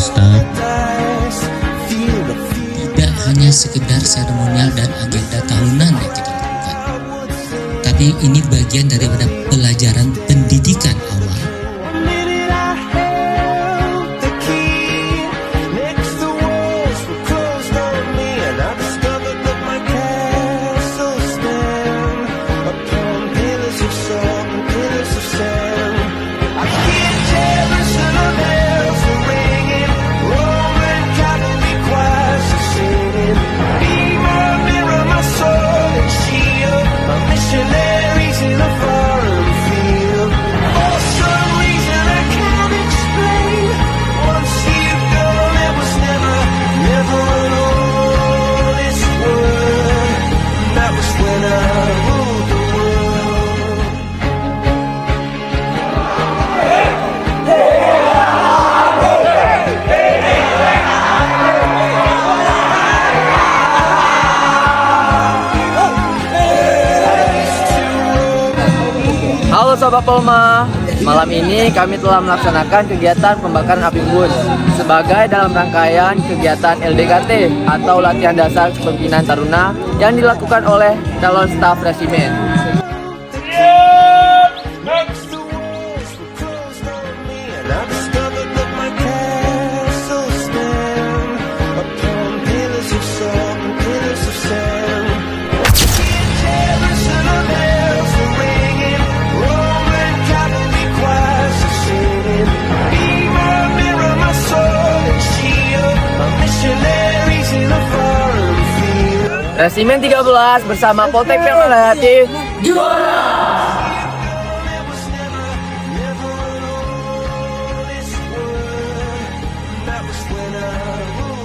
Ustaz. Tidak hanya sekedar seremonial dan agenda tahunan yang kita lakukan, tapi ini bagian daripada pelajaran pendidikan awal. Halo Sobat Polma, malam ini kami telah melaksanakan kegiatan pembakaran api unggun sebagai dalam rangkaian kegiatan LDKT atau Latihan Dasar Kepemimpinan Taruna yang dilakukan oleh calon staf resimen. Resimen 13 bersama Poltek Melati juara! That was when I